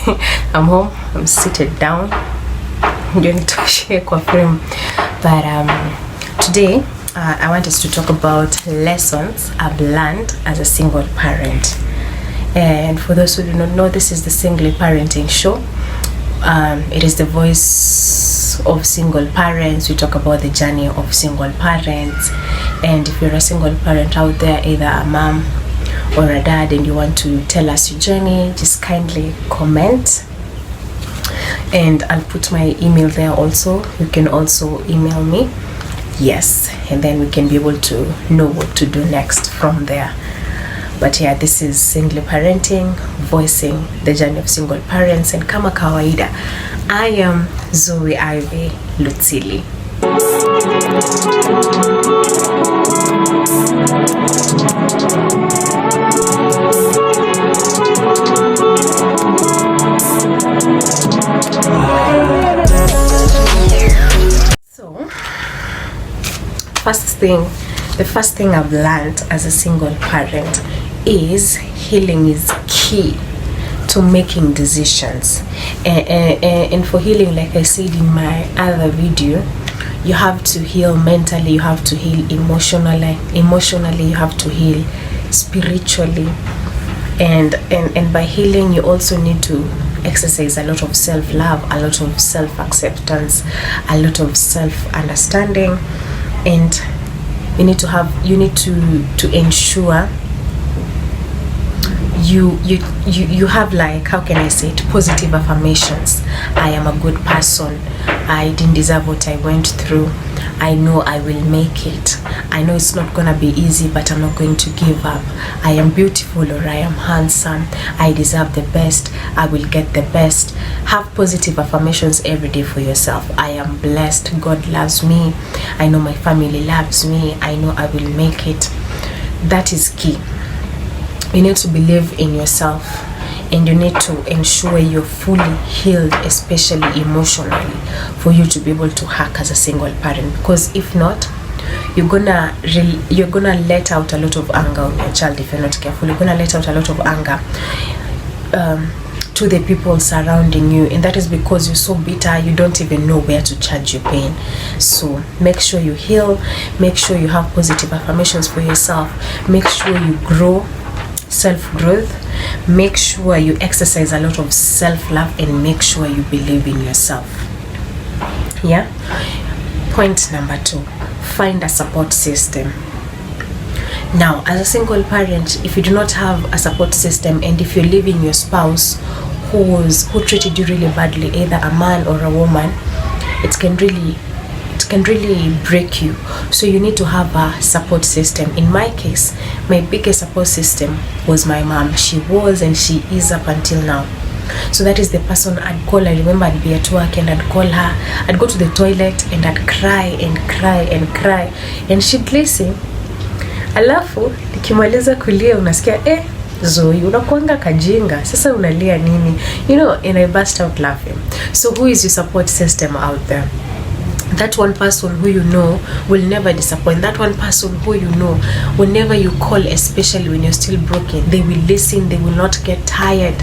I'm home, I'm seated down. You need to share kwa frame. But today I want us to talk about lessons I've learned as a single parent. And for those who do not know, this is the Single Parenting Show. It is the voice of single parents. We talk about the journey of single parents. And if you're a single parent out there, either a mom or a dad, and you want to tell us your journey, just kindly comment. And I'll put my email there also. You can also email me. Yes, and then we can be able to know what to do next from there. But yeah, this is Single Parenting, voicing the journey of single parents. And kama kawaida, I am Zoe'ivy Lutsili. So, the first thing I've learned as a single parent is healing is key to making decisions. And for healing, like I said in my other video, you have to heal mentally, you have to heal emotionally, you have to heal spiritually. And by healing, you also need to exercise a lot of self-love, a lot of self-acceptance, a lot of self-understanding. And you need to ensure you have, like, how can I say it, positive affirmations. I am a good person. I didn't deserve what I went through. I know I will make it. I know it's not gonna be easy, but I'm not going to give up. I am beautiful, or I am handsome. I deserve the best. I will get the best. Have positive affirmations every day for yourself. I am blessed. God loves me. I know my family loves me. I know I will make it. That is key. You need to believe in yourself, and you need to ensure you're fully healed, especially emotionally, for you to be able to hack as a single parent. Because if not, you're gonna let out a lot of anger on your child. If you're not careful, you're gonna let out a lot of anger to the people surrounding you, and that is because you're so bitter you don't even know where to charge your pain. So make sure you heal, make sure you have positive affirmations for yourself, make sure you grow, self-growth, make sure you exercise a lot of self-love, and make sure you believe in yourself. Yeah. Point number 2, find a support system. Now, as a single parent, if you do not have a support system, and if you're leaving your spouse who treated you really badly, either a man or a woman, it can really break you. So you need to have a support system. In my case, my biggest support system was my mom. She was, and she is up until now. So that is the person I'd call. I remember I'd be at work and I'd call her. I'd go to the toilet and I'd cry and cry and cry, and she'd listen. Alafu nikimaliza kulia unasikia Zoe, unakuanga kajinga, sasa unalia nini? You know, and I burst out laughing. So who is your support system out there? That one person who you know will never disappoint. That one person who you know, whenever you call, especially when you're still broken, they will listen. They will not get tired.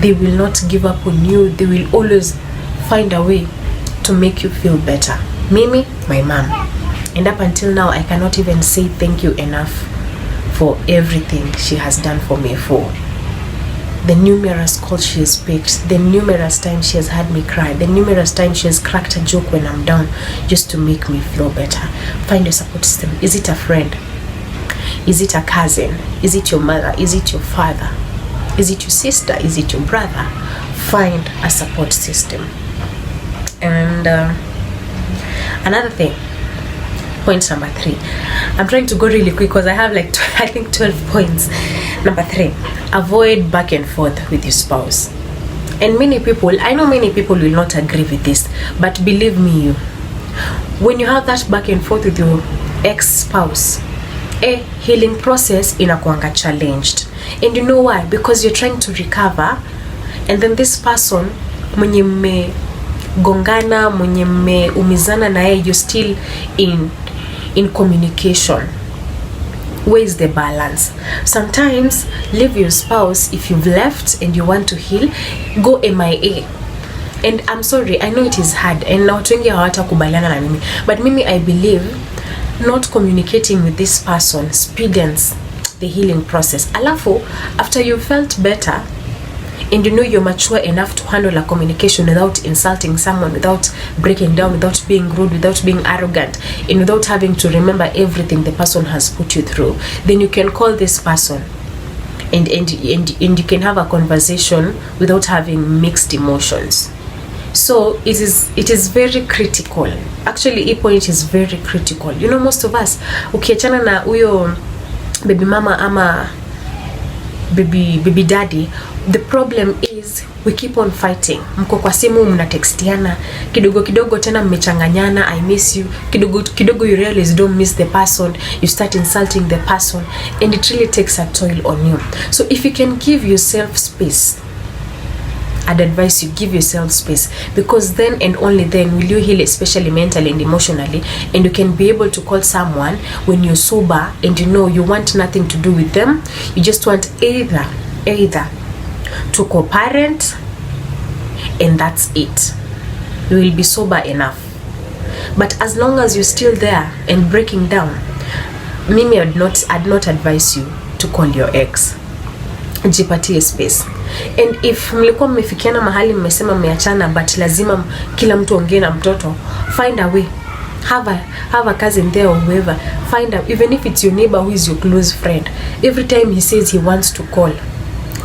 They will not give up on you. They will always find a way to make you feel better. Mimi, my mom. And up until now, I cannot even say thank you enough for everything she has done for me, for the numerous calls she has picked, the numerous times she has had me cry, the numerous times she has cracked a joke when I'm down, just to make me feel better. Find your support system. Is it a friend? Is it a cousin? Is it your mother? Is it your father? Is it your sister? Is it your brother? Find a support system. And another thing, point number 3. I'm trying to go really quick because I have like I think 12 points. Number 3, avoid back and forth with your spouse. And I know many people will not agree with this, but believe me, when you have that back and forth with your ex-spouse, healing process inakuanga challenged. And you know why? Because you're trying to recover, and then this person mwenye mmegongana, mwenye mmeumizana na yeye, you're still in communication. Where is the balance? Sometimes leave your spouse if you've left and you want to heal. Go MIA. And I'm sorry, I know it is hard, and na watu wengi hawatakubaliana na mimi, but mimi I believe not communicating with this person speeds the healing process. Alafu after you felt better and you know you're mature enough to handle a communication without insulting someone, without breaking down, without being rude, without being arrogant, and without having to remember everything the person has put you through, then you can call this person and you can have a conversation without having mixed emotions. So it is very critical. Actually, hii point is very critical. You know, most of us, ukiachana na huyo baby mama ama baby daddy, the problem is we keep on fighting. Mko kwa simu mnatextiana, kidogo tena mmechanganyana, I miss you, kidogo you realize you don't miss the person, you start insulting the person, and it really takes a toll on you. So if you can give yourself space, I'd advise you give yourself space, because then and only then will you heal, especially mentally and emotionally, and you can be able to call someone when you're sober and you know you want nothing to do with them. You just want either to co-parent, and that's it. You will be sober enough. But as long as you're still there and breaking down, mimi I'd not advise you to call your ex. Jipatie space. And if mlikuwa mmefikiana mahali mmesema mmeachana but lazima kila mtu ongee na mtoto, find a way. Have a cousin there or whoever. Find out, even if it's your neighbor who is your close friend, every time he says he wants to call,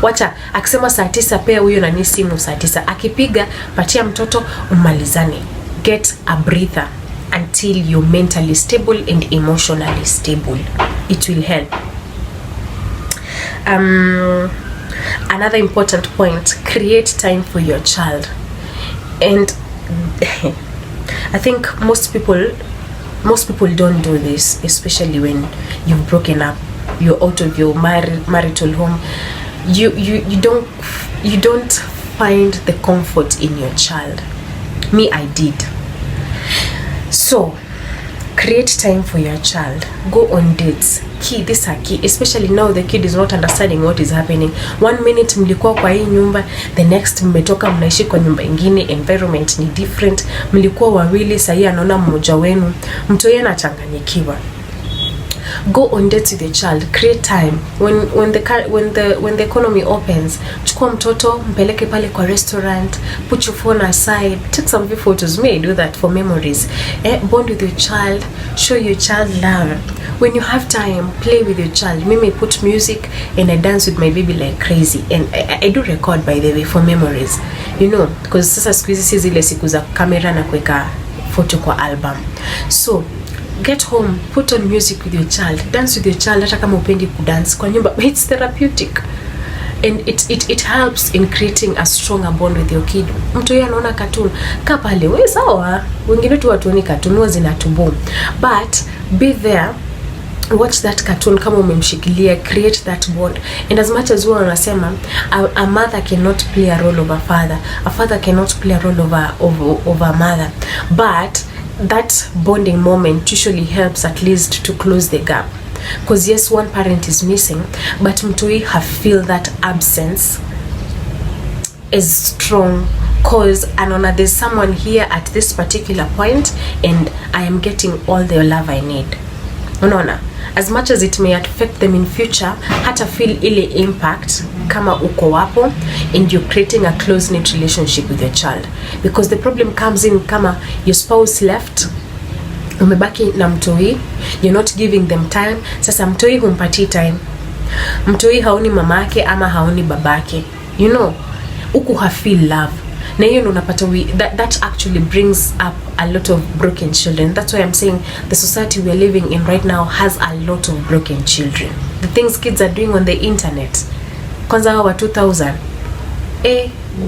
wacha akisema saa 9 pea huyo nani simu saa 9, akipiga patia mtoto umalizane. Get a breather until you're mentally stable and emotionally stable. It will help. Another important point, create time for your child. And I think most people don't do this, especially when you've broken up, you're out of your marital home. You don't find the comfort in your child. Me, I did. So create time for your child. Go on dates. This are key, especially now the kid is not understanding what is happening. 1 minute mlikuwa kwa hii nyumba, the next mmetoka mnaishi kwa nyumba ingine, environment ni different. Mlikuwa wawili, sasa anaona mmoja wenu, mtu yeye anachanganyikiwa. Go on dates with your child. Create time. When the economy opens, chukua mtoto mpeleke pale kwa restaurant, put your phone aside, take some photos. May do that for memories. Bond with your child, show your child love. When you have time, play with your child. Mimi put music and I dance with my baby like crazy, and I do record, by the way, for memories, you know, because sasa siku hizi si zile siku za kamera na kuweka photo kwa album. So get home, put on music with your child, dance with your child. Hata kama upendi kudance kwa nyumba, it's therapeutic, and it helps in creating a stronger bond with your kid. Mtu yeye anaona cartoon, kaa pale, wewe sawa, wengine tu watu ni cartoon zinatuboom, but be there, watch that cartoon kama umemshikilia, create that bond. And as much as we wanasema a mother cannot play a role of a father, a father cannot play a role of a mother, but that bonding moment usually helps at least to close the gap. Because yes, one parent is missing, but mtoi have feel that absence is strong, cause anona there's someone here at this particular point and I am getting all the love I need. Unaona, as much as it may affect them in future, hata feel ile impact kama uko wapo and you're creating a close-knit relationship with your child. Because the problem comes in kama your spouse left, umebaki na mtoi, you're not giving them time. Sasa mtoi humpati time, mtoi haoni mamake ama haoni babake, you know, uku hafeel love. Na hiyo ndo unapata that actually brings up a lot of broken children. That's why I'm saying the society we are living in right now has a lot of broken children. The things kids are doing on the internet, kwanza wa 2000,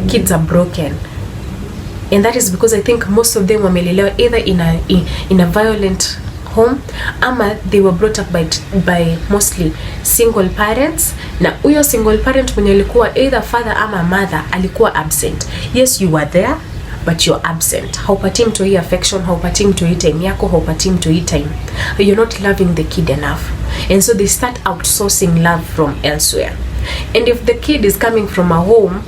kids are broken. And that is because I think most of them wamelelewa either in a violent home, ama they were brought up by mostly single parents, na huyo single parent mwenye alikuwa either father ama mother alikuwa absent. Yes, you were there, but you're absent. Haupati mtoi affection, haupati mtoi time yako, haupati mtoi time. You're not loving the kid enough. and so they start outsourcing love from elsewhere. And if the kid is coming from a home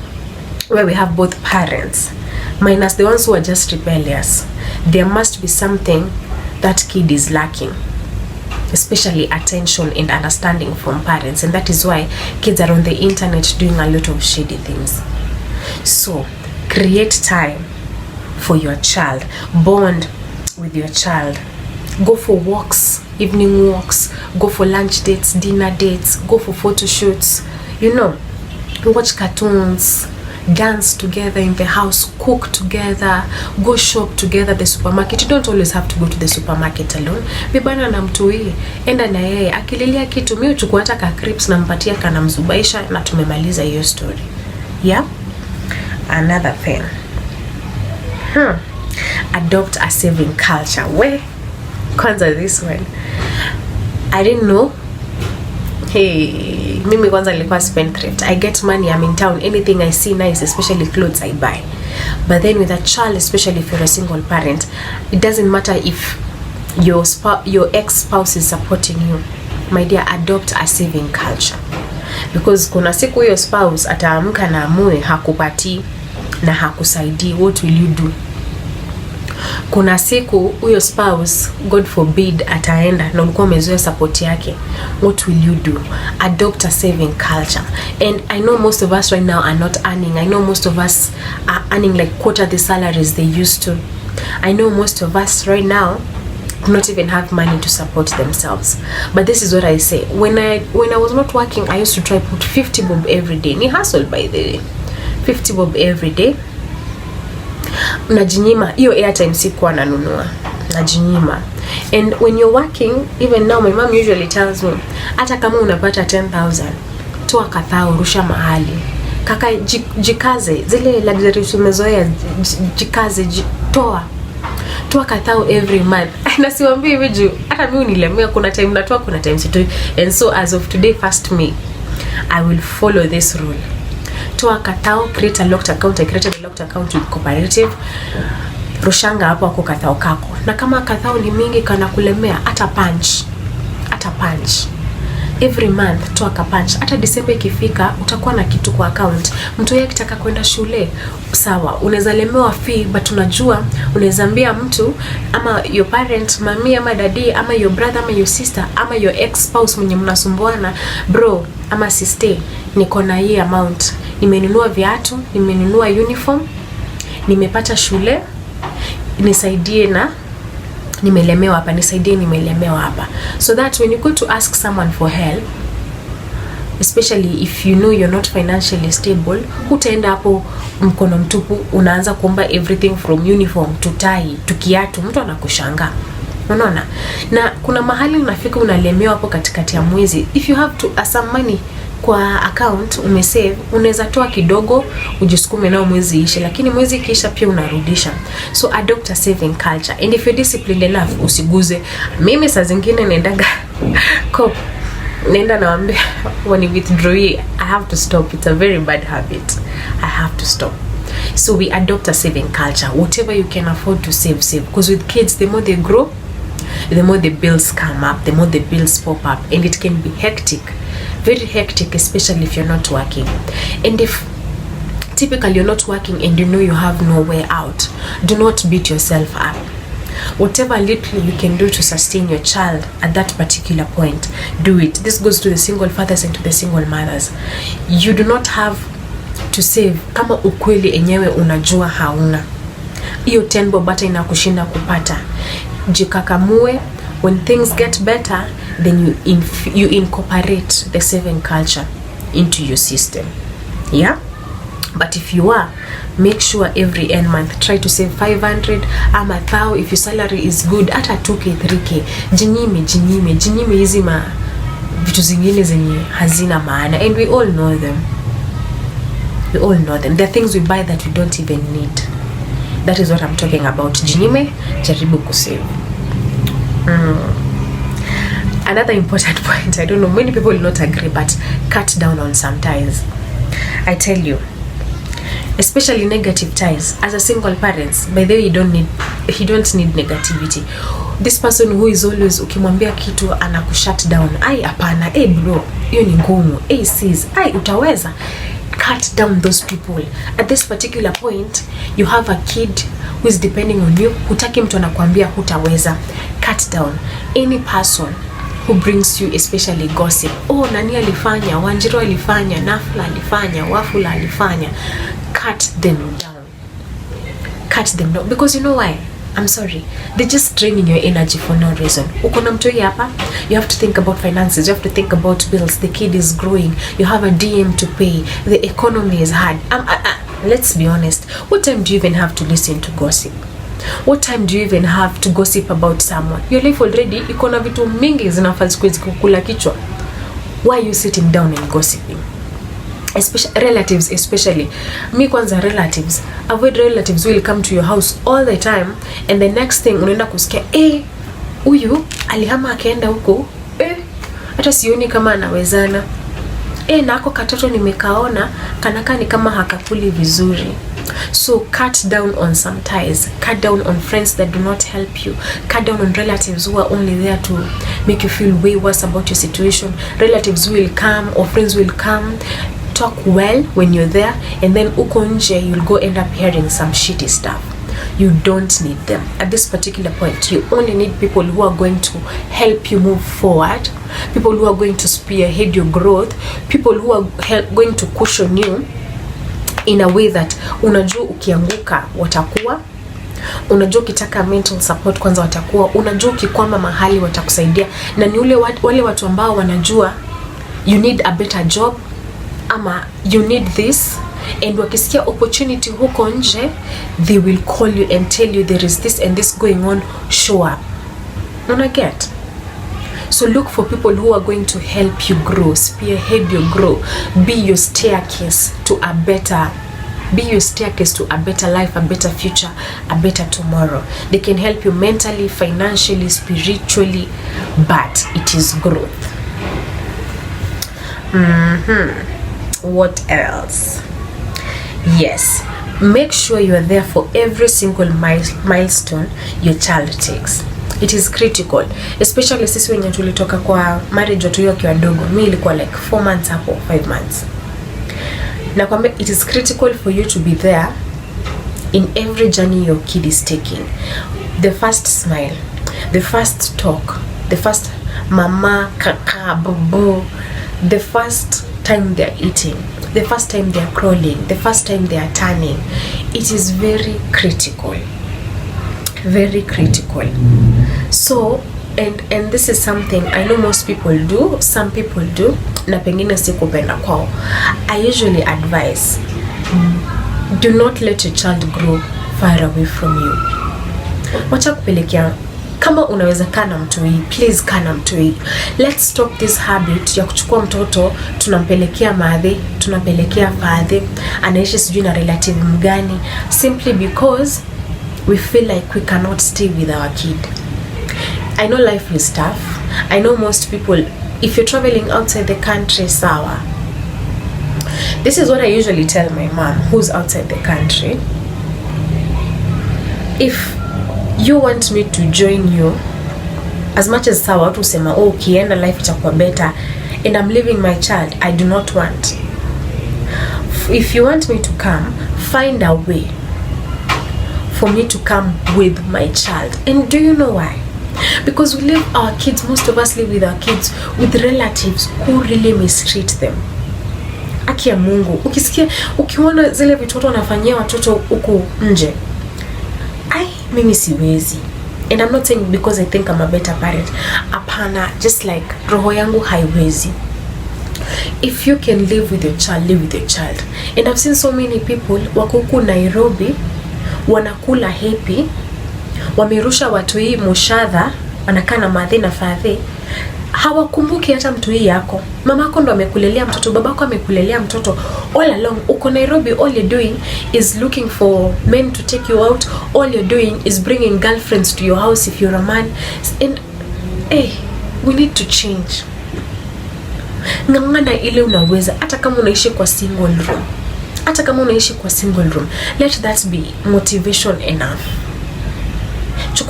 where we have both parents minus the ones who are just rebellious, there must be something that kid is lacking, especially attention and understanding from parents. And that is why kids are on the internet doing a lot of shady things. So create time for your child, bond with your child, go for walks, evening walks, go for lunch dates, dinner dates, go for photo shoots, you know, watch cartoons, dance together in the house, cook together, go shop together, the supermarket. You don't always have to go to the supermarket alone. Bebana na mtu hii, enda na yeye, akililia kitu mimi uchukua hata ka crips na mpatia kana mzubaisha na tumemaliza hiyo story. Yeah? Another thing. Adopt a saving culture. Where? Kwanza this one. I didn't know. Hey, mimi kwanza nilikuwa spendthrift. I get money, I'm in town, anything I see nice, especially clothes, I buy. But then with a child, especially if you're a single parent, it doesn't matter if your ex-spouse is supporting you. My dear, adopt a saving culture. Because kuna siku huyo spouse ataamka na amue hakupati na hakusaidii, what will you do? Kuna siku huyo spouse, God forbid, ataenda na ulikuwa umezoea support yake, what will you do? Adopt a saving culture. And I know most of us right now are not earning. I know most of us are earning like quarter the salaries they used to. I know most of us right now do not even have money to support themselves. But this is what I say. When I was not working, I used to try put 50 bob every day. Ni hustle, by the way. 50 bob every day. Najinyima, hiyo airtime sikuwa nanunua. Najinyima. And when you're working, even now my mom usually tells me, hata kama unapata 10,000, toa kathao, rusha mahali. Kaka, jikaze, zile luxury umezoea, jikaze, toa kathao every month. Na siwaambii hivi juu hata mimi unilemea, kuna time natoa, kuna time sitoi. And so as of today, 1st May, I will follow this rule. Toa kathao, create a locked account. I created a locked account with cooperative. Rushanga hapo ako kathao kako. Na kama kathao ni mingi kana kulemea, hata punch. Every month toa ka punch. Hata December ikifika utakuwa na kitu kwa account. Mtu yeye akitaka kwenda shule, sawa, unaweza lemewa fee, but unajua unaweza ambia mtu ama your parent, mami ama daddy ama your brother ama your sister ama your ex spouse mwenye mnasumbuana, bro ama sister, niko na hii amount, nimenunua viatu, nimenunua uniform, nimepata shule, nisaidie na nimelemewa hapa, nisaidie nimelemewa hapa. So that when you go to ask someone for help, especially if you know you're not financially stable, hutaenda hapo mkono mtupu, unaanza kuomba everything from uniform to tie to kiatu, mtu anakushanga. Unaona? Na kuna mahali unafika unalemewa hapo katikati ya mwezi. If you have to some money kwa account umesave, unaweza toa kidogo ujisukume nao mwezi ishe, lakini mwezi kisha pia unarudisha. So adopt a saving culture. And if you're disciplined enough, usiguze. Mimi saa zingine naendaga cop, nenda naambia when you withdraw, I have to stop. It's a very bad habit. I have to stop. So we adopt a saving culture. Whatever you can afford to save. Because with kids, the more they grow, the more the bills come up, the more the bills pop up, and it can be hectic, very hectic, especially if you're not working. And if typically you're not working and you know you have no way out, do not beat yourself up. Whatever little you can do to sustain your child at that particular point, do it. This goes to the single fathers and to the single mothers. You do not have to save kama ukweli enyewe unajua hauna. Iyo 10 bob bata inakushinda kupata. Jikakamue. When things get better, then you incorporate the saving culture into your system. Yeah? But if you are, make sure every end month try to save 500 ama 1000. If your salary is good, hata 2k 3k. Jinyime hizi vitu zingine zenye hazina maana, and we all know them. There are things we buy that we don't even need. That is what I'm talking about. Jinyime, jaribu kusave. Another important point, I don't know, many people will not agree, but cut down on some ties. I tell you, especially negative ties. As a single parent, by the way, you don't need negativity. this person who is always ukimwambia kitu anakushut down. Ai hapana, bro, hiyo ni ngumu. Sis, utaweza. Cut down those people. At this particular point, you have a kid who is depending on you. Hutaki mtu anakuambia hutaweza. Cut down. Any person who brings you especially gossip. Nani alifanya, Wanjiru alifanya, Nafla alifanya, Wafula alifanya. Cut them down. Cut them down. Because you know why? I'm sorry. They're just draining your energy for no reason. Uko na mtoi hapa, you have to think about finances, you have to think about bills, the kid is growing, you have a DM to pay, the economy is hard. Let's be honest. What time do you even have to listen to gossip? What time do you even have to gossip about someone? Your life already iko na vitu mingi zinafaa kukula kichwa. Why are you sitting down and gossiping? Relatives especially. Me kwanza relatives. Avoid relatives will come to your house all the time and the next thing unaenda kusikia huyu alihama akaenda huko. Hata sioni kama anawezana. Na ako katoto nimekaona kanaka ni kama hakakuli vizuri. So cut down on some ties. Cut down on friends that do not help you. Cut down on relatives who are only there to make you feel way worse about your situation. Relatives will come or friends will come, talk well when you're there, and then uko nje you'll go end up hearing some shitty stuff. You don't need them. At this particular point, you only need people who are going to help you move forward, people who are going to spearhead your growth, people who are going to cushion you in a way that unajua ukianguka watakuwa, unajua ukitaka mental support kwanza watakuwa, unajua ukikwama mahali watakusaidia, na ni wale watu ambao wanajua you need a better job ama you need this, and wakisikia opportunity huko nje they will call you and tell you there is this and this going on, show up. Get? So look for people who are going to help you grow, spearhead your growth, be your staircase to a better life, a better future, a better tomorrow. They can help you mentally, financially, spiritually, but it is growth. What else? Yes, make sure you are there for every single milestone your child takes. It is critical, especially sisi wenye tulitoka kwa marriage watu hiyo kiwa dogo. Mimi ilikuwa like 4 months hapo, 5 months. Na kwamba it is critical for you to be there in every journey your kid is taking. The first smile, the first talk, the first mama, kaka, bubu, the first time they are eating, the first time they are crawling, the first time they are turning. It is very critical. Very critical. So and this is something I know most people do, some people do, na pengine si kupenda kwao. I usually advise, do not let your child grow far away from you. Wacha kupelekea, kama unaweza kana mtoi, please kana mtoi. Let's stop this habit ya kuchukua mtoto tunampelekea madhe, tunapelekea fathe, anaishi sijui na relative mgani, simply because we feel like we cannot stay with our kid. I know life is tough. I know most people, if you're traveling outside the country, sawa. This is what I usually tell my mom who's outside the country. If you want me to join you, as much as sawa watu sema kienda life itakuwa better and I'm leaving my child, I do not want. If you want me to come, find a way for me to come with my child. And do you know why? Because we leave our kids, most of us live with our kids with relatives who really mistreat them. Aki ya Mungu, ukiona zile vitoto wanafanyia watoto huku nje, mimi siwezi. And I'm not saying because I think I'm a better parent. Apana, just like roho yangu haiwezi. If you can live with your child, live with your child. And I've seen so many people wako huku Nairobi wanakula happy, wamerusha watu hii mushadha, wanakaa na madhe na fadhe, hawakumbuki hata mtu hii yako. Mamako ndo amekulelea mtoto, babako amekulelea mtoto. All along uko Nairobi, all you're doing is looking for men to take you out. All you're doing is bringing girlfriends to your house if you're a man. And we need to change. Ngangana ile unaweza, hata kama unaishi kwa single room. Hata kama unaishi kwa single room, let that be motivation enough.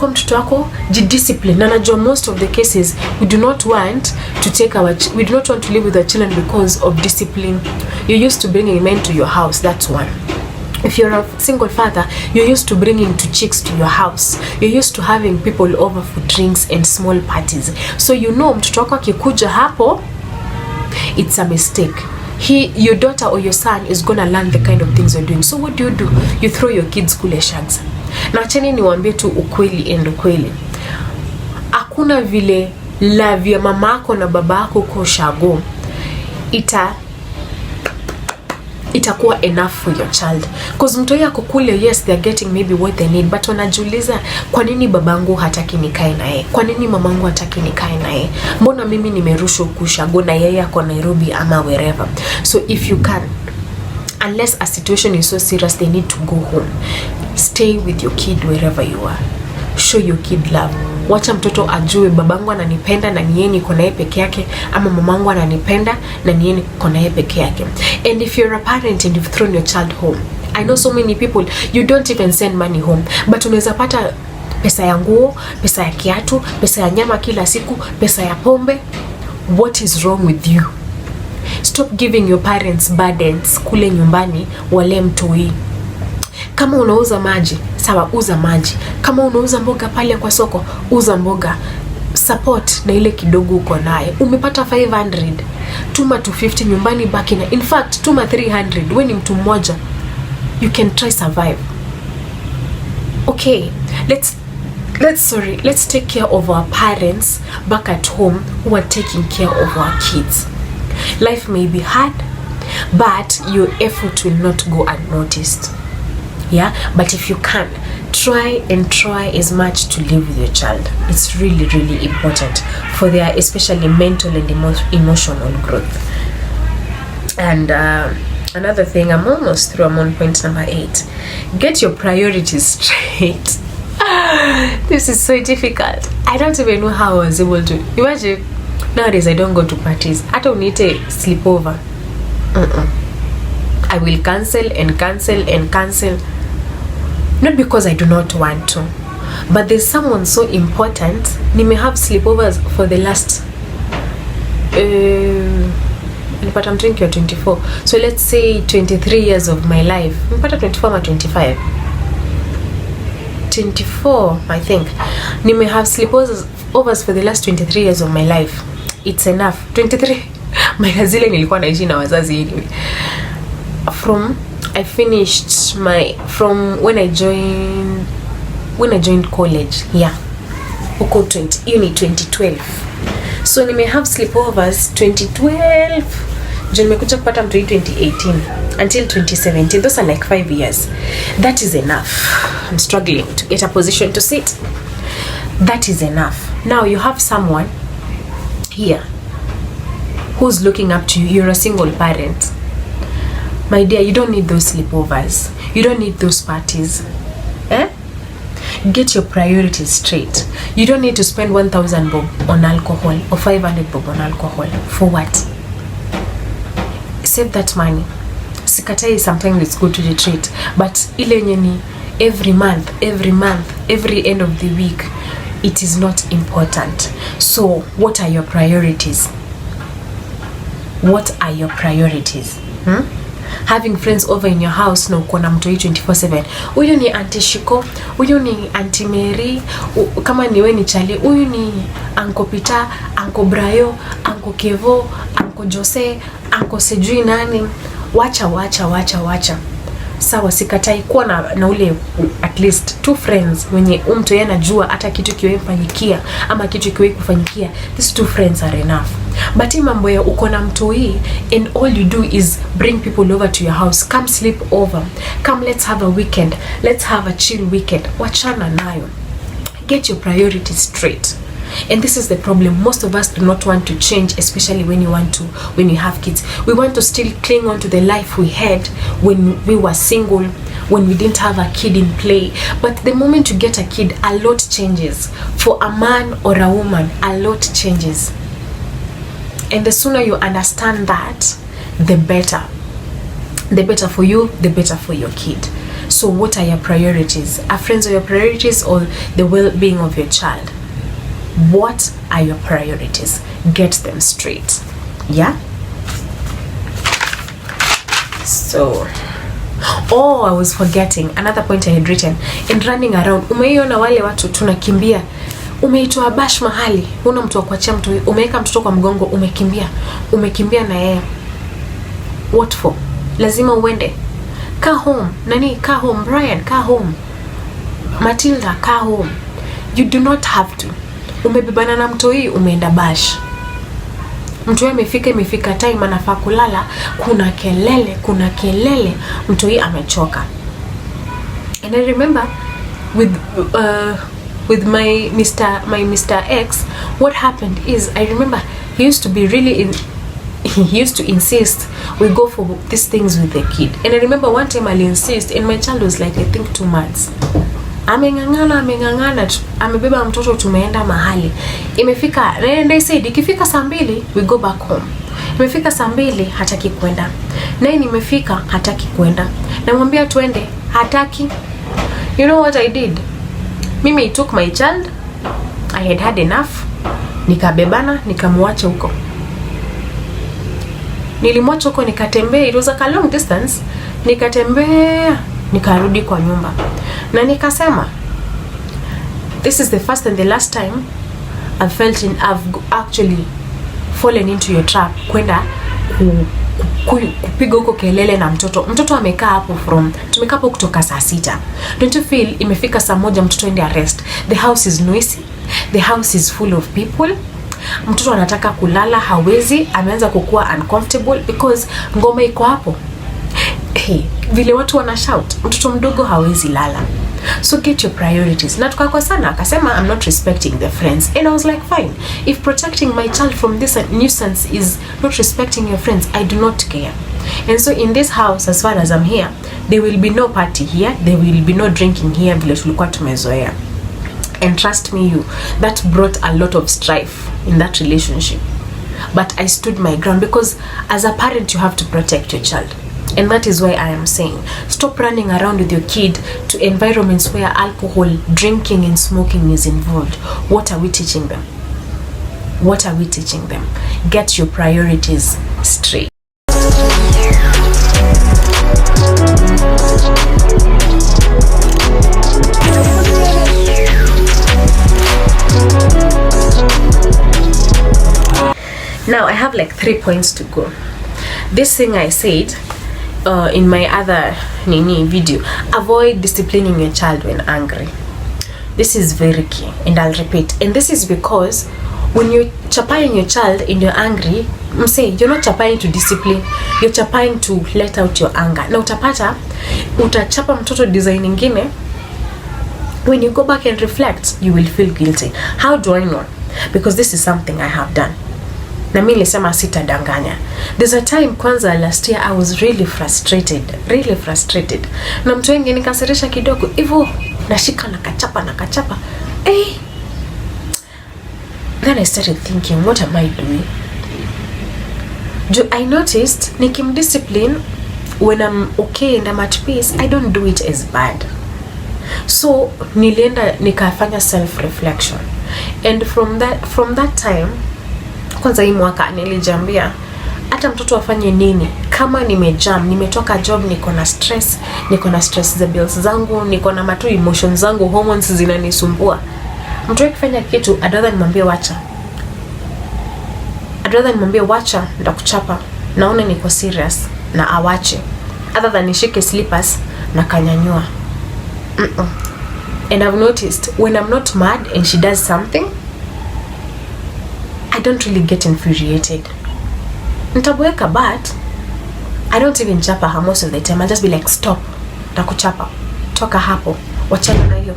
chukua mtoto wako, jidiscipline. Na najua most of the cases we do not want to live with our children because of discipline. You're used to bringing men to your house, that's one. If you're a single father, you're used to bringing two chicks to your house. You're used to having people over for drinks and small parties. So mtoto wako akikuja hapo, it's a mistake. Your daughter or your son is gonna learn the kind of things you're doing. So what do? You throw your kids kule shags. Na acheni niwaambie tu ukweli. Hakuna vile love ya mamako na babako kwa shago itakuwa enough for your child. Because mtoto yako kule, yes, they are getting maybe what they need, but wanajiuliza, kwa nini babangu hataki nikae naye? Kwa nini mamangu hataki nikae naye? Mbona mimi nimerushwa kushago na yeye ako Nairobi ama wherever? So if you can, unless a situation is so serious they need to go home, stay with your kid wherever you are. Show your kid love. Wacha mtoto ajue babangu ananipenda na niye niko naye peke yake, ama mamangu ananipenda na niye niko naye peke yake. And if you're a parent and you've thrown your child home, I know so many people, you don't even send money home, but unaweza pata pesa ya nguo, pesa ya kiatu, pesa ya nyama kila siku, pesa ya pombe. What is wrong with you? Stop giving your parents burdens kule nyumbani wale mtoi. Kama unauza maji, sawa, uza maji. Kama unauza mboga pale kwa soko, uza mboga. Support na ile kidogo uko naye. Umepata 500, tuma 250 nyumbani, baki na, in fact tuma 300. Wewe ni mtu mmoja, you can try survive. Okay, let's take care of our parents back at home who are taking care of our kids. Life may be hard, but your effort will not go unnoticed. Yeah, but if you can, try as much to live with your child. It's really, really important for their especially mental and emotional growth. And another thing, I'm almost through. I'm on point number 8. Get your priorities straight. This is so difficult. I don't even know how I was able to. Imagine, nowadays I don't go to parties. I don't need a sleepover. I will cancel. Not because I do not want to, but there's someone so important. Nime have sleepovers for the last but I'm 24, so let's say 23 years of my life. Nimepata 24 or 25, 24 I think. Nime have sleepovers for the last 23 years of my life. It's enough. 23 my zile nilikuwa naishi na wazazi anyway. From when I joined college, yeah, uko 2012. So nime have sleepovers 2012, jo nimekuja kupata mtu 2018 until 2017. Those are like 5 years. That is enough. I'm struggling to get a position to sit. That is enough. Now you have someone here who's looking up to you. You're a single parent. My dear, you don't need those sleepovers. You don't need those parties. Get your priorities straight. You don't need to spend 1,000 bob on alcohol or 500 bob on alcohol. For what? Save that money. Sikatai, sometimes it's good to retreat, but ile nyeni every month, every end of the week, it is not important. So, what are your priorities? What are your priorities? Having friends over in your house na uko na mtu 24/7. Huyu ni Auntie Shiko, huyu ni Auntie Mary, kama niwe ni Charlie, huyu ni Uncle Peter, Uncle Brayo, Uncle Kevo, Uncle Jose, Uncle sijui nani. Wacha. Sawa, sikatai kuwa na ule at least 2 friends wenye mtu yeye anajua hata kitu kiwe mfanyikia ama kitu kiwe kufanyikia. These 2 friends are enough. But mambo ya uko na mtu hii and all you do is bring people over to your house. Come sleep over. Come, let's have a weekend. Let's have a chill weekend. Wachana nayo. Get your priorities straight. And this is the problem. Most of us do not want to change, especially when you have kids. We want to still cling on to the life we had when we were single, when we didn't have a kid in play. But the moment you get a kid, a lot changes. For a man or a woman, a lot changes. And the sooner you understand that, the better. The better for you, the better for your kid. So what are your priorities? Are friends your priorities or the well-being of your child? What are your priorities? Get them straight. Yeah. So, oh, I was forgetting another point I had written. In running around, umeiona wale watu tunakimbia, umeitoa bash mahali, una mtu wa kuachia mtu, umeweka mtoto kwa mgongo, umekimbia na yeye. What for? Lazima uende. Kaa home. Nani? Kaa home. Brian, kaa home. Matilda, kaa home. You do not have to. Umebebana na mtoi, umeenda bash. Mtoi imefika time anafaa kulala, kuna kelele, mtoi amechoka. And I remember with my Mr. X, what happened is, I remember he used to be he used to insist we go for these things with the kid. And I remember one time I'll insist, and my child was like, I think 2 months. Amengangana, amebeba mtoto, tumeenda mahali. Imefika, and I said, ikifika saa 2, we go back home. Imefika saa 2, hataki kwenda. 9 imefika, hataki kwenda. Namwambia twende, hataki. You know what I did? Mimi I took my child, I had had enough, nikabebana, nikamwacha huko. Nilimwacha huko, nikatembea, it was a long distance, nikatembea, nikarudi kwa nyumba. Na nikasema, this is the first and the last time I've actually fallen into your trap, kwenda kupiga huko kelele na mtoto amekaa hapo tumekaa hapo kutoka saa 6. Don't you feel imefika saa 1 mtoto ende arrest? The house is noisy, the house is full of people. Mtoto anataka kulala, hawezi, ameanza kukua uncomfortable because ngoma iko hapo. Hey, vile watu wana shout, mtoto mdogo hawezi lala. So get your priorities. Na tukakwa sana, akasema I'm not respecting the friends. And I was like, fine. If protecting my child from this nuisance is not respecting your friends, I do not care. And so in this house, as far as I'm here, there will be no party here, there will be no drinking here, vile tulikuwa tumezoea. And trust me, that brought a lot of strife in that relationship. But I stood my ground because as a parent, you have to protect your child. And that is why I am saying, stop running around with your kid to environments where alcohol, drinking and smoking is involved. What are we teaching them? What are we teaching them? Get your priorities straight. Now I have like 3 points to go. This thing I said in my other video, avoid disciplining your child when angry. This is very key, and I'll repeat. And this is because when you're chapaying your child and you're angry, you're not chapaying to discipline, you're chapaying to let out your anger. Na utachapa mtoto design ingine. When you go back and reflect, you will feel guilty. How do I know? Because this is something I have done. Na mimi nilisema sitadanganya. There's a time kwanza last year I was really frustrated. Na mtu wengine nikasirisha kidogo. Hivyo nashika na kachapa. Then I started thinking, what am I doing? I noticed nikimdiscipline when I'm okay and I'm at peace, I don't do it as bad. So nilienda nikafanya self-reflection. And from that time, kwanza hii mwaka nilijambia hata mtoto afanye nini, kama nimetoka job, niko na stress za bills zangu, niko na matu emotions zangu, hormones zinanisumbua, mtu akifanya kitu I'd rather nimwambie wacha, ndakuchapa, naona niko serious na awache, other than nishike slippers na kanyanyua. And I've noticed when I'm not mad and she does something, I don't really get infuriated. Nitaboeka, but I don't even chapa her most of the time. I'll just be like, stop, nakuchapa, toka hapo, wachana na hiyo,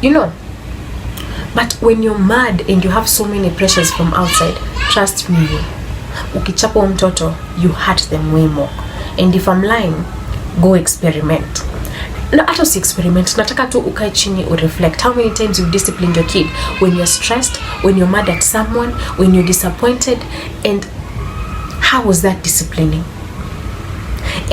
you know. But when you're mad and you have so many pressures from outside, trust me, ukichapa mtoto, you hurt them way more. And if I'm lying, go experiment. No, hata usi experiment, nataka tu ukae chini ureflect. How many times you've disciplined your kid when you're stressed, when you're mad at someone, when you're disappointed, and how was that disciplining?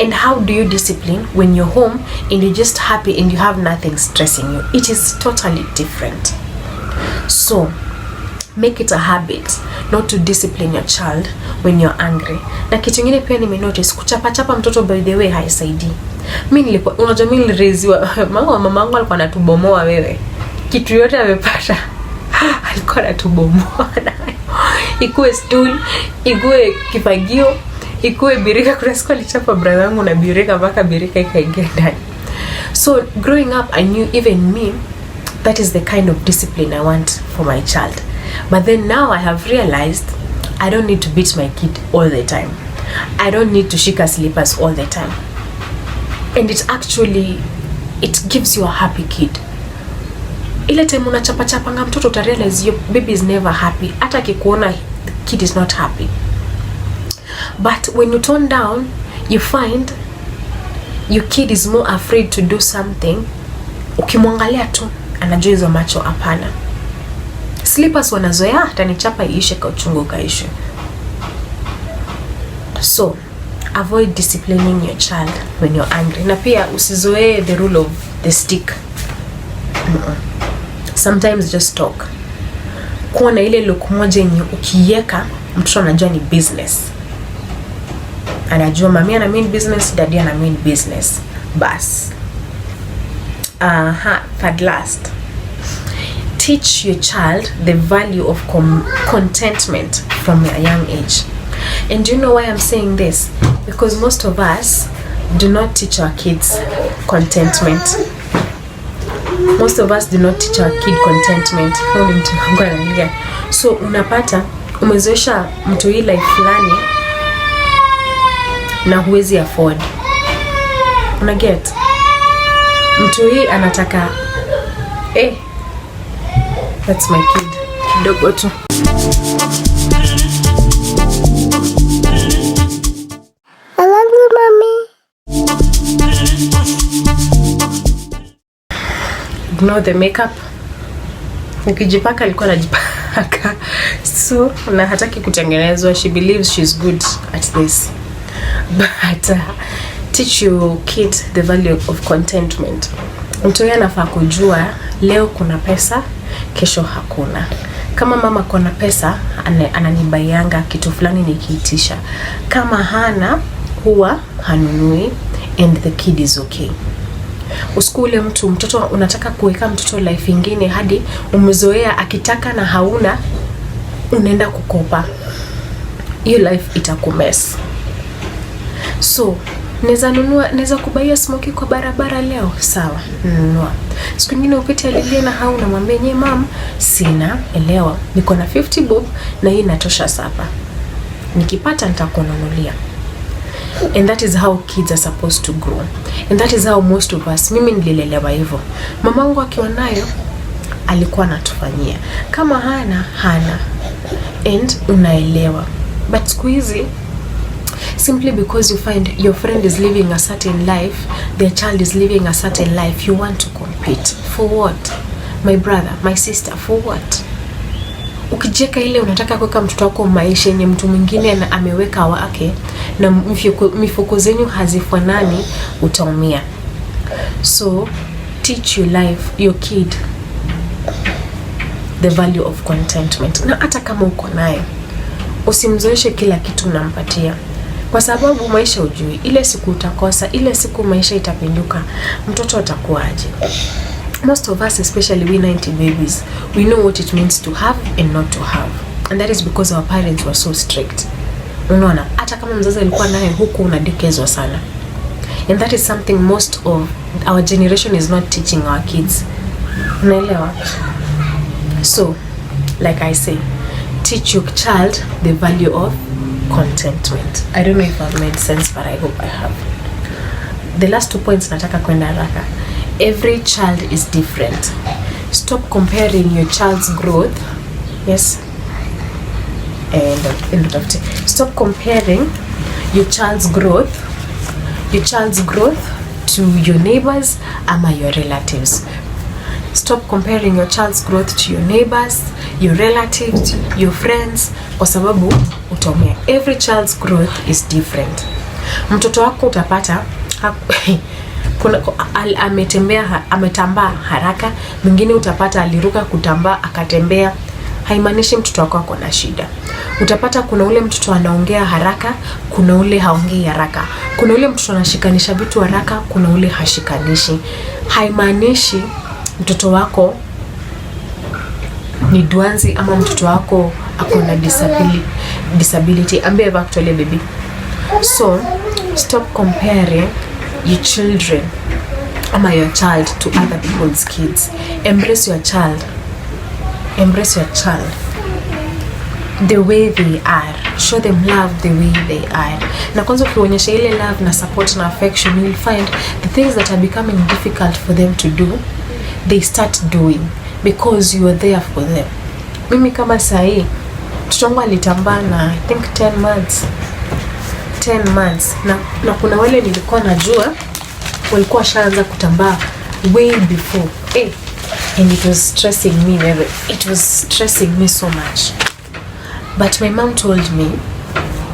And how do you discipline when you're home and you're just happy and you have nothing stressing you? It is totally different. So make it a habit not to discipline your child when you're angry. Na kitu kingine pia nimenotice, kuchapa mtoto by the way haisaidii. Unajua mimi nilireziwa mamangu alikuwa anatubomoa wewe. Kitu yote amepata alikuwa anatubomoa nayo. Ikuwe stool, ikuwe kifagio, ikuwe birika. Kuna siku alichapa brother wangu na birika mpaka birika ikaingia ndani. So growing up, I knew even me, that is the kind of discipline I want for my child. But then now I have realized I don't need to beat my kid all the time. I don't need to shika slippers all the time. And it gives you a happy kid. Ile time unachapa nga mtoto uta realize your baby is never happy. Hata akikuona the kid is not happy. But when you tone down, you find your kid is more afraid to do something. Ukimwangalia tu anajua hizo macho hapana. Slippers wanazoea atanichapa iishe kwa uchungu kaishe. So avoid disciplining your child when you're angry. Na pia usizoee the rule of the stick. Sometimes just talk. Kuwa na ile look moja yenye ukiweka mtoto anajua ni business. Anajua mami ana mean business, daddy ana mean business. Bas. Third last. Teach your child the value of contentment from a young age. And do you know why I'm saying this? Because most of us do not teach our kids contentment. Most of us do not teach our kid contentment. So unapata umezoesha mtu hii life fulani na huwezi afford. Unaget? Mtu hii anataka that's my kid. Kidogo tu. I love you, mommy. Ignore the makeup. Ukijipaka alikuwa anajipaka. So, na hataki kutengenezwa. She believes she's good at this. But teach your kid the value of contentment. Mtu yeye anafaa kujua leo kuna pesa, kesho hakuna. Kama mama kuna pesa, ananibaianga kitu fulani nikiitisha. Kama hana, huwa hanunui, and the kid is okay. Usikule mtoto unataka kuweka mtoto life ingine hadi umezoea akitaka na hauna unaenda kukopa. Hiyo life itakumess. So naweza kubaia smoki kwa barabara leo, sawa, nunua. Siku nyingine upite alilia na hauna, mwambie nye mom, sina, elewa, niko na 50 bob na hii inatosha sapa. Nikipata nitakununulia. And that is how kids are supposed to grow. And that is how most of us, mimi nililelewa hivyo. Mamangu akiwa nayo alikuwa anatufanyia. Kama hana. And unaelewa. But siku hizi, simply because you find your friend is living a certain life, their child is living a certain life, you want to compete. For what? My brother, my sister, for what? Ukijeka ile unataka kuweka mtoto wako maisha yenye mtu mwingine na ameweka wake na mifuko zenu hazifanani, utaumia. So teach your kid the value of contentment. Na hata kama uko naye, usimzoeshe kila kitu unampatia. Kwa sababu maisha hujui, ile siku utakosa, ile siku maisha itapinduka, mtoto atakuaje? Most of us, especially we 90 babies, we know what it means to have and not to have. And that is because our parents were so strict. Unaona, hata kama mzazi alikuwa naye huku unadekezwa sana. And that is something most of our generation is not teaching our kids. Unaelewa? So, like I say, teach your child the value of contentment. I don't know if I've made sense, but I hope I have. The last 2 points nataka kwenda haraka. Every child is different. Stop comparing your child's growth. Yes. Stop comparing your child's growth to your neighbors ama your relatives. Stop comparing your child's growth to your neighbors, your relatives, your friends, kwa sababu utaumia. Every child's growth is different. Mtoto wako utapata ametambaa haraka, mwingine utapata aliruka kutambaa akatembea. Haimaanishi mtoto wako ako na shida. Utapata kuna ule mtoto anaongea haraka, kuna ule haongei haraka. Kuna ule mtoto anashikanisha vitu haraka, kuna ule hashikanishi. Haimaanishi mtoto wako ni dwanzi ama mtoto wako ako na disability. I'm actually baby. So stop comparing your children ama your child to other people's kids. Embrace your child. Embrace your child the way they are. Show them love the way they are. Na kwanza ukionyesha ile love na support na affection, you will find the things that are becoming difficult for them to do, they start doing because you are there for them. Mimi kama sahi mtoto wangu alitambaa na I think 10 months na kuna wale nilikuwa najua walikuwa shaanza kutambaa way before. And it was stressing me. It was stressing me so much. But my mom told me,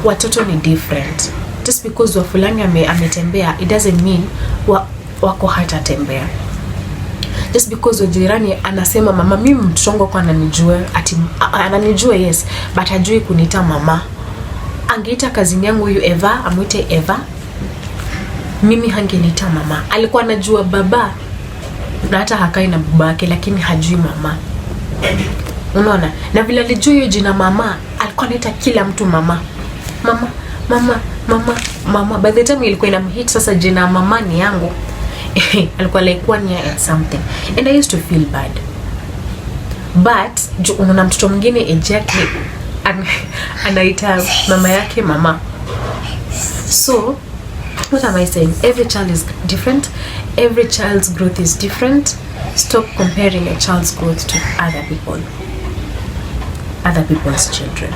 watoto ni different. Just because wa fulani ametembea, it doesn't mean wako hatatembea. Just because wa jirani anasema mama, mimi mtoto wangu kwa ananijua, ananijua yes, but hajui kuniita mama. Angeita kazini yangu huyu Eva, amuite Eva, mimi hangeniita mama. Alikuwa anajua baba na hata hakai na babake, lakini hajui mama. Unaona? Na vile alijua hiyo jina mama, alikuwa anaita kila mtu mama. Mama, mama, mama, mama. By the time ilikuwa inamhit sasa jina mama ni yangu, alikuwa like 1 year and something. And I used to feel bad. But unaona mtoto mwingine age yake anaita mama yake mama. So what am I saying? Every child is different. Every child's growth is different. Stop comparing a child's growth to other people's children.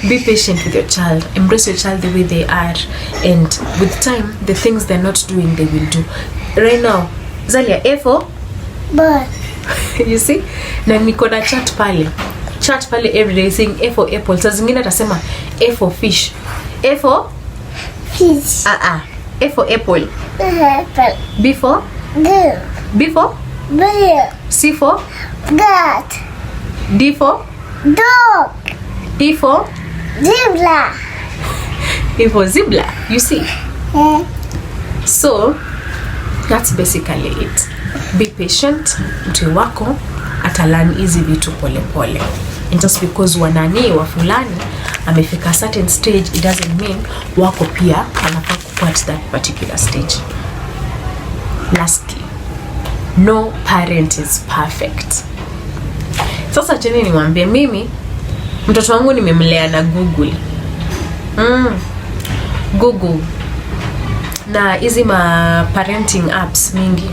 Be patient with your child. Embrace your child the way they are, and with time, the things they're not doing, they will do. Right now, Zalia, A for bird. You see? Na niko na chat pale every day saying A for apple. Saa zingine atasema A for fish. A for Fish. A for apple. Apple. B for Girl. B for Bear. C for Cat. D for Dog. E for Zebra. E for zebra. You see? So that's basically it. Be patient. Mtu wako atalearn hizi vitu pole pole. And just because wanani wa fulani amefika certain stage, it doesn't mean wako pia anafaa kuwa at that particular stage. Lastly, no parent is perfect. Sasa cheni niwaambie, mimi mtoto wangu nimemlea na Google. Google na hizi ma parenting apps mingi.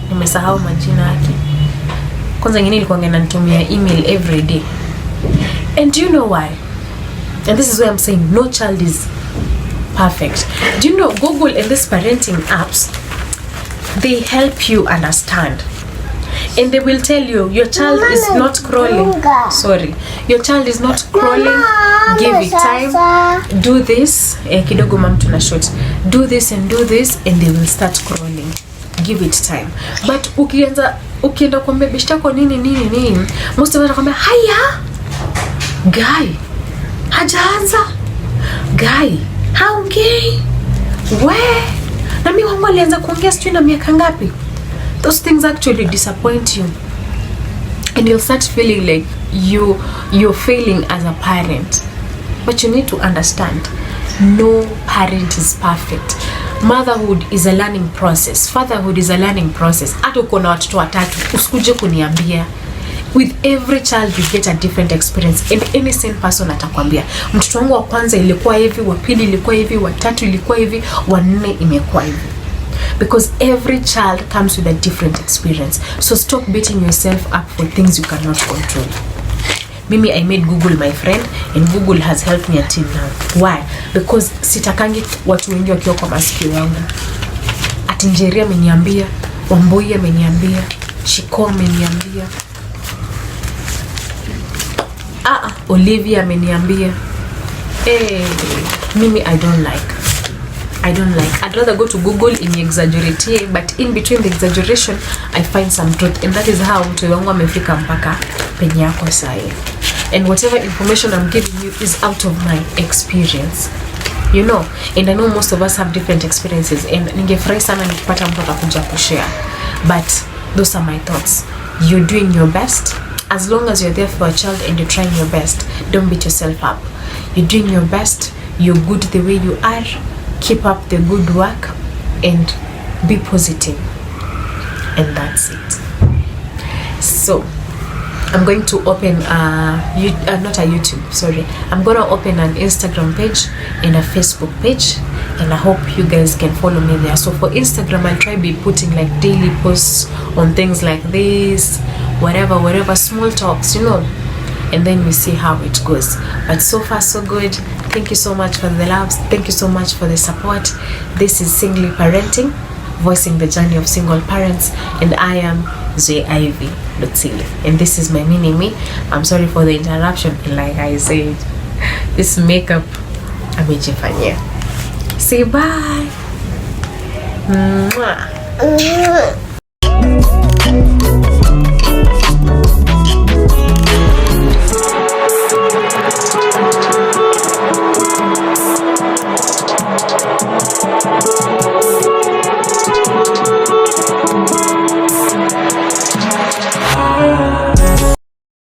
Nimesahau majina yake. Kwanza ngine nilikuwa nanitumia email every day. And do you know why? And this is why I'm saying no child is perfect. Do you know Google and these parenting apps, they help you understand. And they will tell you your child is not crawling. Sorry. Your child is not crawling. Give it time. Do this. Kidogo mam tuna short. Do this and do this and they will start crawling. Give it time. But ukienda kuambia bishta kwa nini, most of them kwambia haya. Guy. Hajaanza. Guy. Haongei. We. Na mimi wangu alianza kuongea sijui na miaka ngapi. Those things actually disappoint you, and you'll start feeling like you're failing as a parent. But you need to understand, no parent is perfect. Motherhood is a learning process. Fatherhood is a learning process. Hata uko na watoto watatu, usikuje kuniambia. With every child you get a different experience, and any same person atakwambia mtoto wangu wa kwanza ilikuwa hivi, wa pili ilikuwa hivi, wa tatu ilikuwa hivi, wa nne imekuwa hivi. Because every child comes with a different experience. So stop beating yourself up for things you cannot control. Mimi, I made Google my friend, and Google has helped me until now. Why? Because sitakangi watu wengi wakiwa kwa masikio yangu. Ati Njeri ameniambia, Wamboi ameniambia, Shiko ameniambia. Olivia ameniambia mimi I don't like. I'd rather go to Google in exaggerate, but in between the exaggeration I find some truth, and that is how mtu wangu amefika mpaka penye yako sahi. And whatever information I'm giving you is out of my experience, you know, and I know most of us have different experiences, and ningefurahi sana nikipata mtu atakuja kushare, but those are my thoughts. You're doing your best. As long as you're there for a child and you're trying your best, don't beat yourself up. You're doing your best. You're good the way you are. Keep up the good work and be positive. And that's it. So I'm going to open not a YouTube, sorry. I'm gonna open an Instagram page and a Facebook page, and I hope you guys can follow me there. So for Instagram, I'll try be putting like daily posts on things like this, whatever, small talks, you know, and then we see how it goes. But so far so good. Thank you so much for the loves. Thank you so much for the support. This is Singly Parenting, voicing the journey of single parents, and I am Zoe'ivy, and this is my mini me. I'm sorry for the interruption. Like I said, this makeup amejifanyia. Say bye. Mwah.